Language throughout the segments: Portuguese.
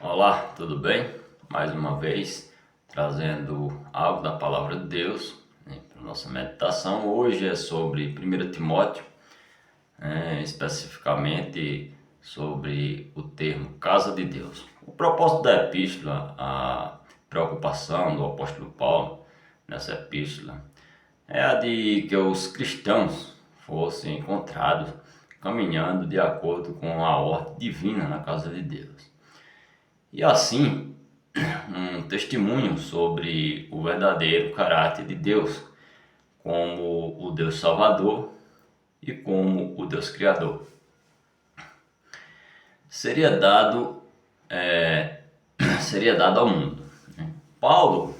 Olá, tudo bem? Mais uma vez trazendo algo da Palavra de Deus, né, para nossa meditação. Hoje é sobre 1 Timóteo, especificamente sobre o termo Casa de Deus. O propósito da epístola, a preocupação do apóstolo Paulo nessa epístola é a de que os cristãos fossem encontrados caminhando de acordo com a ordem divina na casa de Deus. E assim, um testemunho sobre o verdadeiro caráter de Deus, como o Deus Salvador e como o Deus Criador. Seria dado, seria dado ao mundo. Paulo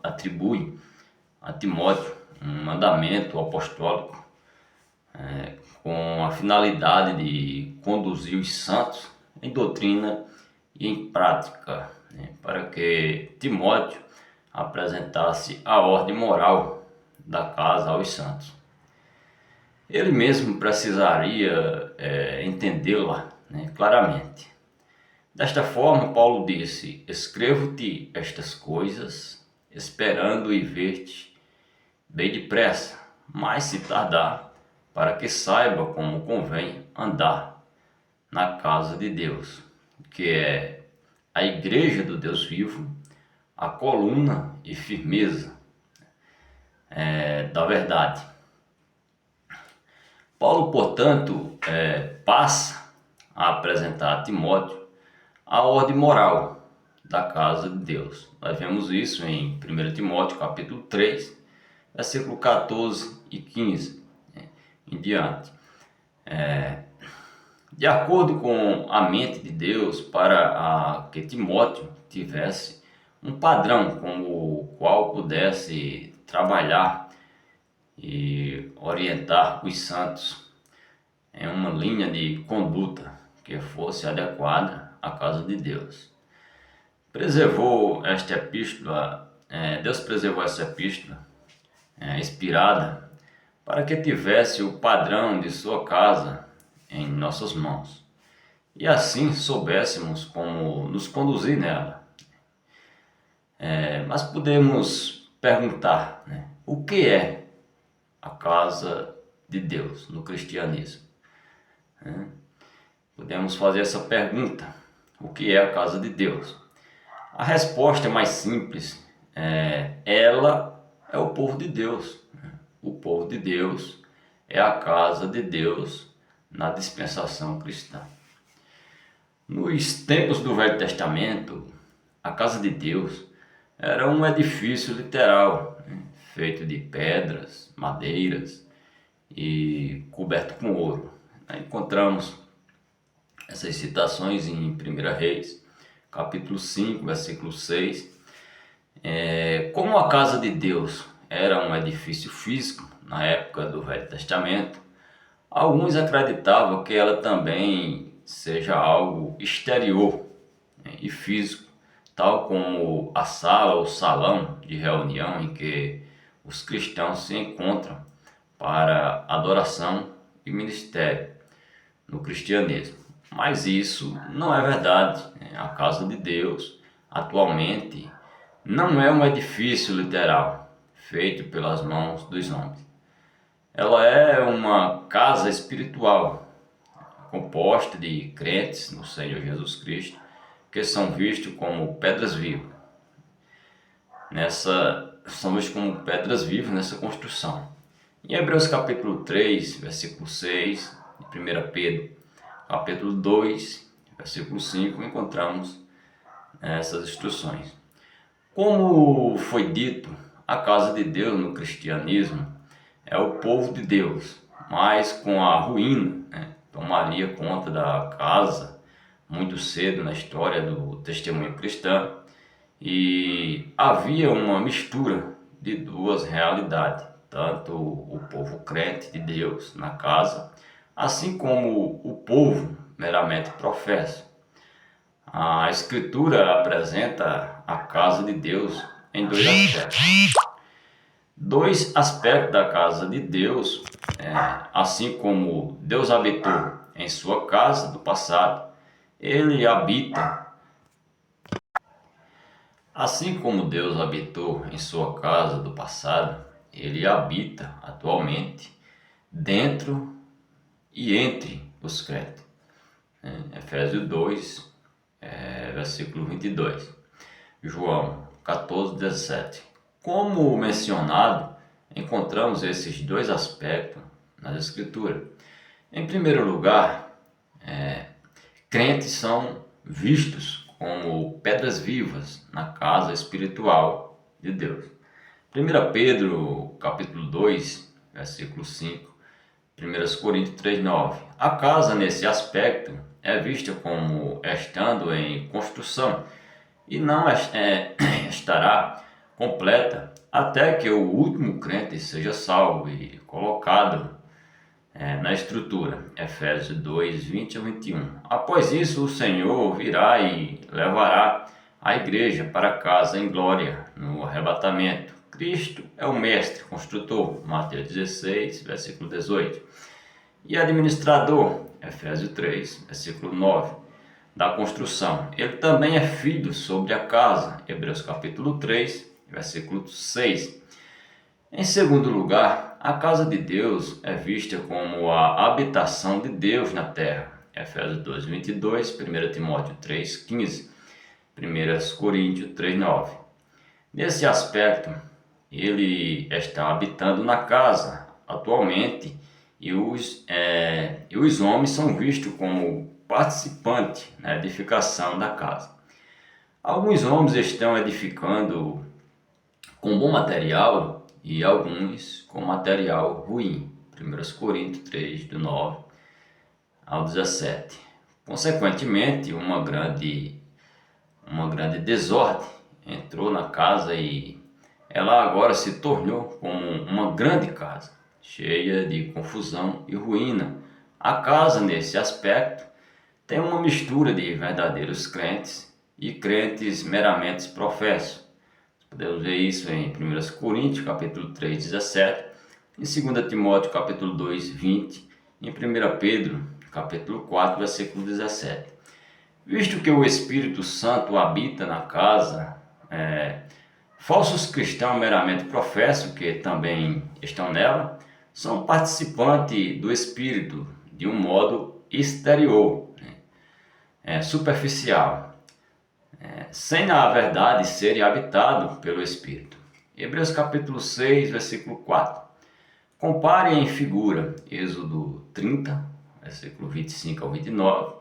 atribui a Timóteo um mandamento apostólico com a finalidade de conduzir os santos em doutrina e em prática, para que Timóteo apresentasse a ordem moral da casa aos santos. Ele mesmo precisaria entendê-la claramente. Desta forma, Paulo disse: escrevo-te estas coisas, esperando e ver-te bem depressa, mas se tardar, para que saiba como convém andar na casa de Deus, que é a igreja do Deus vivo, a coluna e firmeza da verdade. Paulo, portanto, passa a apresentar a Timóteo a ordem moral da casa de Deus. Nós vemos isso em 1 Timóteo capítulo 3, versículo 14 e 15 em diante. De acordo com a mente de Deus, para que Timóteo tivesse um padrão com o qual pudesse trabalhar e orientar os santos em uma linha de conduta que fosse adequada à casa de Deus. Deus preservou esta epístola inspirada para que tivesse o padrão de sua casa em nossas mãos e assim soubéssemos como nos conduzir nela. Mas podemos perguntar, o que é a casa de Deus no cristianismo? Podemos fazer essa pergunta: o que é a casa de Deus? A resposta é mais simples. Ela é o povo de Deus. O povo de Deus é a casa de Deus na dispensação cristã. Nos tempos do Velho Testamento, a casa de Deus era um edifício literal, feito de pedras, madeiras e coberto com ouro. Encontramos essas citações em 1 Reis, capítulo 5, versículo 6. Como a casa de Deus era um edifício físico na época do Velho Testamento, alguns acreditavam que ela também seja algo exterior e físico, tal como a sala ou salão de reunião em que os cristãos se encontram para adoração e ministério no cristianismo. Mas isso não é verdade. A casa de Deus atualmente não é um edifício literal feito pelas mãos dos homens. Ela é uma casa espiritual composta de crentes no Senhor Jesus Cristo, que são vistos como pedras vivas. São vistos como pedras vivas nessa construção. Em Hebreus capítulo 3, versículo 6, e 1 Pedro capítulo 2, versículo 5, encontramos essas instruções. Como foi dito, a casa de Deus no cristianismo é o povo de Deus, mas com a ruína, tomaria conta da casa muito cedo na história do testemunho cristão, e havia uma mistura de duas realidades, tanto o povo crente de Deus na casa, assim como o povo meramente professo. A Escritura apresenta a casa de Deus em dois aspectos. Dois aspectos da casa de Deus, assim como Deus habitou em sua casa do passado, Ele habita Assim como Deus habitou em sua casa do passado, ele habita atualmente dentro e entre os crentes. Efésios 2, versículo 22. João 14, 17. Como mencionado, encontramos esses dois aspectos nas Escrituras. Em primeiro lugar, crentes são vistos como pedras vivas na casa espiritual de Deus. 1 Pedro capítulo 2, versículo 5, 1 Coríntios 3, 9. A casa, nesse aspecto, é vista como estando em construção e não estará completa até que o último crente seja salvo e colocado na estrutura. Efésios 2, 20 a 21. Após isso, o Senhor virá e levará a igreja para casa em glória no arrebatamento. Cristo é o mestre construtor, Mateus 16, versículo 18. E administrador, Efésios 3, versículo 9, da construção. Ele também é filho sobre a casa, Hebreus capítulo 3, versículo 6. Em segundo lugar, a casa de Deus é vista como a habitação de Deus na terra, Efésios 2, 22, 1 Timóteo 3, 15, 1 Coríntios 3, 9. Nesse aspecto, ele está habitando na casa atualmente e os homens são vistos como participantes na edificação da casa. Alguns homens estão edificando com bom material e alguns com material ruim. 1 Coríntios 3, do 9 ao 17. Consequentemente, uma grande desordem entrou na casa e ela agora se tornou como uma grande casa, cheia de confusão e ruína. A casa, nesse aspecto, tem uma mistura de verdadeiros crentes e crentes meramente professos. Podemos ver isso em 1 Coríntios, capítulo 3, 17, em 2 Timóteo, capítulo 2, 20, em 1 Pedro, capítulo 4, versículo 17. Visto que o Espírito Santo habita na casa, falsos cristãos meramente professos, que também estão nela, são participantes do Espírito de um modo exterior, superficial, sem na verdade serem habitados pelo Espírito. Hebreus capítulo 6, versículo 4. Compare em figura Êxodo 30, versículo 25 ao 29,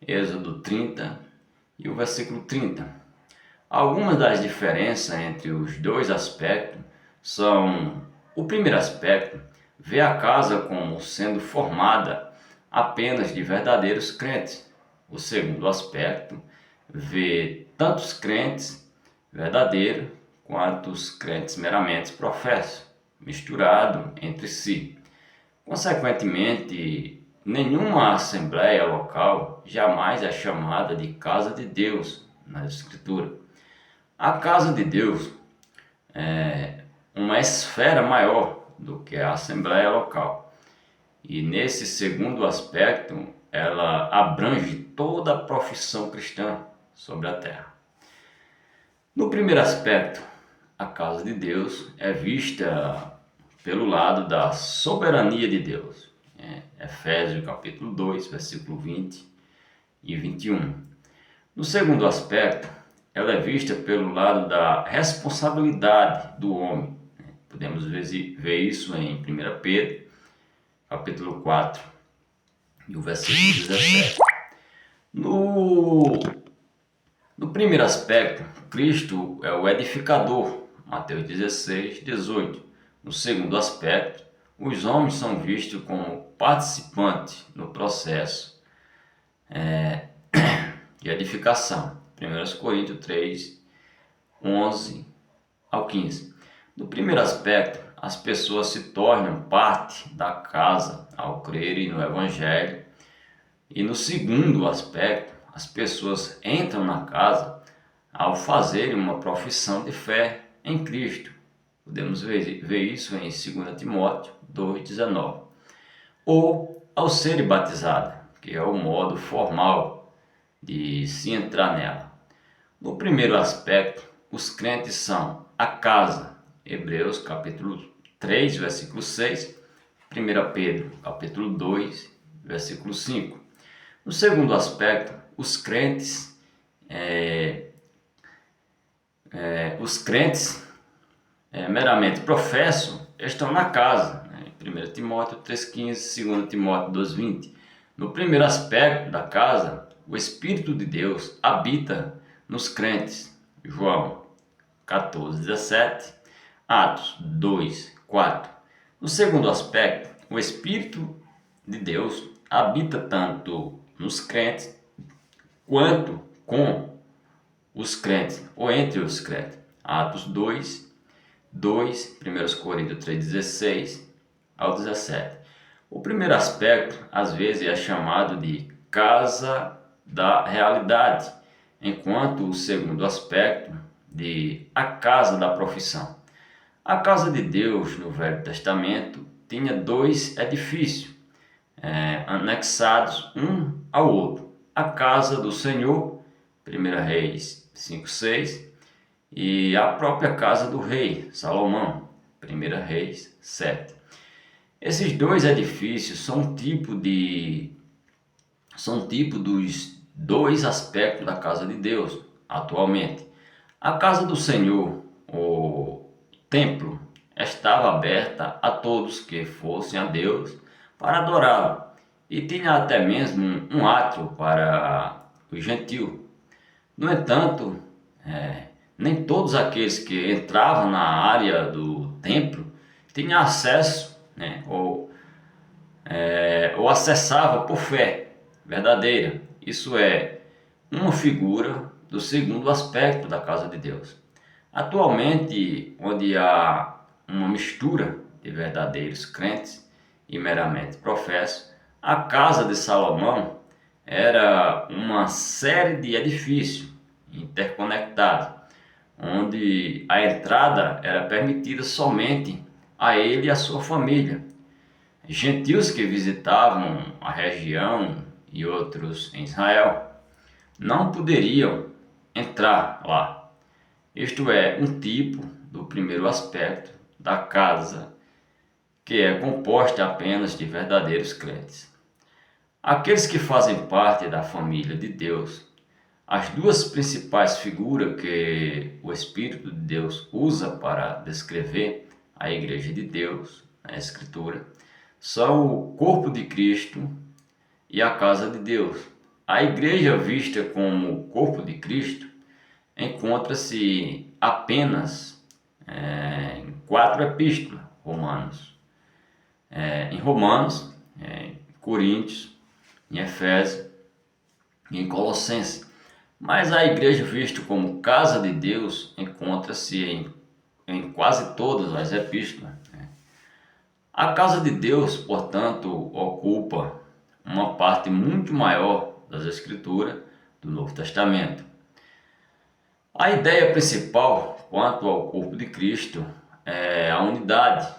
Êxodo 30 e o versículo 30. Algumas das diferenças entre os dois aspectos são: o primeiro aspecto vê a casa como sendo formada apenas de verdadeiros crentes. O segundo aspecto vê tanto os crentes verdadeiros quanto os crentes meramente professos, misturados entre si. Consequentemente, nenhuma assembleia local jamais é chamada de casa de Deus na Escritura. A casa de Deus é uma esfera maior do que a assembleia local. E nesse segundo aspecto, ela abrange toda a profissão cristã sobre a terra. No primeiro aspecto, a casa de Deus é vista pelo lado da soberania de Deus. Efésios capítulo 2, versículo 20 e 21. No segundo aspecto, ela é vista pelo lado da responsabilidade do homem. Podemos ver isso em 1 Pedro, capítulo 4, e o versículo 17. No primeiro aspecto, Cristo é o edificador, Mateus 16, 18. No segundo aspecto, os homens são vistos como participantes no processo de edificação. 1 Coríntios 3, 11 ao 15. No primeiro aspecto, as pessoas se tornam parte da casa ao crerem no Evangelho. E no segundo aspecto, as pessoas entram na casa ao fazerem uma profissão de fé em Cristo. Podemos ver isso em 2 Timóteo 2,19. Ou ao serem batizados, que é o modo formal de se entrar nela. No primeiro aspecto, os crentes são a casa, Hebreus capítulo 3, versículo 6, 1 Pedro capítulo 2, versículo 5. No segundo aspecto, os crentes meramente professam estão na casa, né? 1 Timóteo 3,15, 2 Timóteo 2,20. No primeiro aspecto da casa, o Espírito de Deus habita nos crentes, João 14,17, Atos 2,4. No segundo aspecto, o Espírito de Deus habita tanto nos crentes quanto com os crentes, ou entre os crentes. Atos 2, 1 Coríntios 3,16 ao 17. O primeiro aspecto, às vezes, é chamado de casa da realidade, enquanto o segundo aspecto, de a casa da profissão. A casa de Deus, no Velho Testamento, tinha dois edifícios, anexados um ao outro. A casa do Senhor, 1 Reis 5,6, e a própria casa do rei Salomão, 1 Reis 7. Esses dois edifícios são tipo dos dois aspectos da casa de Deus atualmente. A casa do Senhor, o templo, estava aberta a todos que fossem a Deus para adorá-lo, e tinha até mesmo um átrio para os gentios. No entanto, nem todos aqueles que entravam na área do templo tinham acesso, ou acessavam por fé verdadeira. Isso é uma figura do segundo aspecto da casa de Deus. Atualmente, onde há uma mistura de verdadeiros crentes e meramente professos, a casa de Salomão era uma série de edifícios interconectados, onde a entrada era permitida somente a ele e a sua família. Gentios que visitavam a região e outros em Israel não poderiam entrar lá. Isto é um tipo do primeiro aspecto da casa, que é composta apenas de verdadeiros crentes. Aqueles que fazem parte da família de Deus, as duas principais figuras que o Espírito de Deus usa para descrever a Igreja de Deus na Escritura são o corpo de Cristo e a casa de Deus. A Igreja vista como o corpo de Cristo encontra-se apenas em 4 epístolas romanos. Em Romanos, em Coríntios, em Efésios e em Colossenses. Mas a igreja vista como casa de Deus encontra-se em quase todas as epístolas. A casa de Deus, portanto, ocupa uma parte muito maior das Escrituras do Novo Testamento. A ideia principal quanto ao corpo de Cristo é a unidade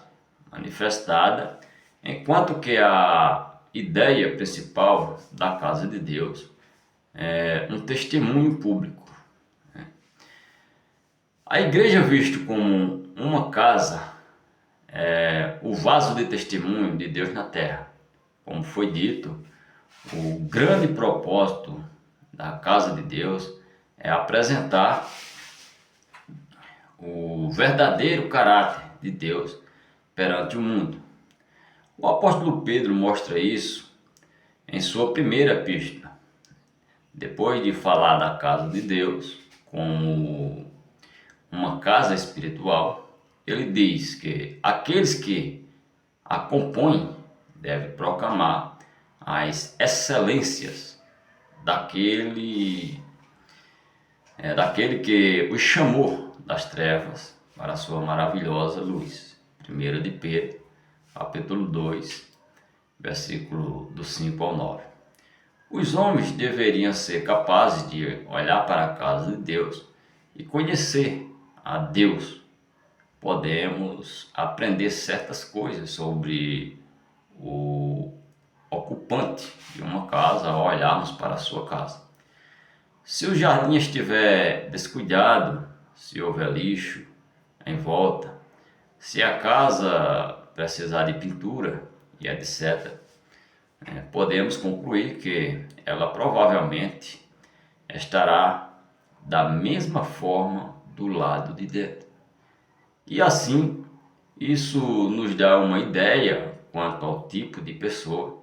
manifestada, enquanto que a ideia principal da casa de Deus é um testemunho público. A igreja vista como uma casa é o vaso de testemunho de Deus na terra. Como foi dito, o grande propósito da casa de Deus é apresentar o verdadeiro caráter de Deus perante o mundo. O apóstolo Pedro mostra isso em sua primeira epístola. Depois de falar da casa de Deus como uma casa espiritual, ele diz que aqueles que a compõem devem proclamar as excelências daquele que os chamou das trevas para a sua maravilhosa luz. 1 de Pedro, capítulo 2, versículo do 5 ao 9. Os homens deveriam ser capazes de olhar para a casa de Deus e conhecer a Deus. Podemos aprender certas coisas sobre o ocupante de uma casa ao olharmos para a sua casa. Se o jardim estiver descuidado, se houver lixo em volta, se a casa precisar de pintura e etc., podemos concluir que ela provavelmente estará da mesma forma do lado de dentro. E assim, isso nos dá uma ideia quanto ao tipo de pessoa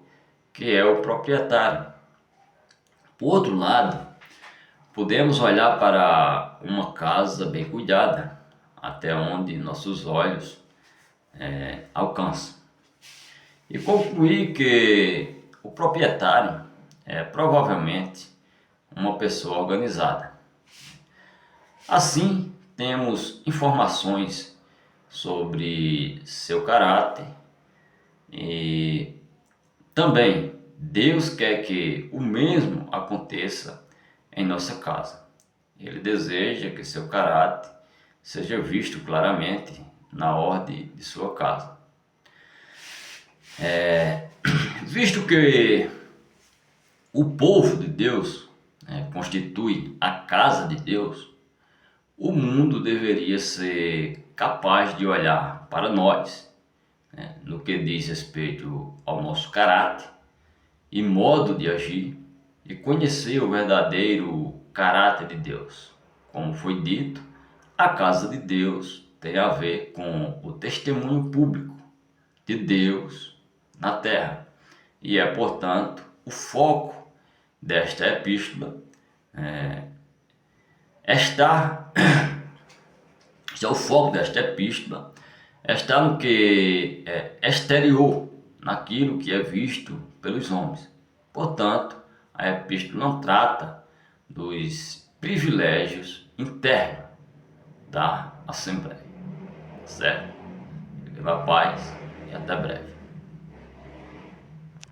que é o proprietário. Por outro lado, podemos olhar para uma casa bem cuidada, até onde nossos olhos alcançam, e concluir que o proprietário é provavelmente uma pessoa organizada. Assim, temos informações sobre seu caráter e também Deus quer que o mesmo aconteça em nossa casa. Ele deseja que seu caráter seja visto claramente na ordem de sua casa. Visto que o povo de Deus constitui a casa de Deus, o mundo deveria ser capaz de olhar para nós, no que diz respeito ao nosso caráter e modo de agir, e conhecer o verdadeiro caráter de Deus. Como foi dito, a casa de Deus tem a ver com o testemunho público de Deus na terra, e é, portanto, o foco desta epístola o foco desta epístola está no que é exterior, naquilo que é visto pelos homens. Portanto, a epístola não trata dos privilégios internos da Assembleia. Certo? Fique na paz e até breve.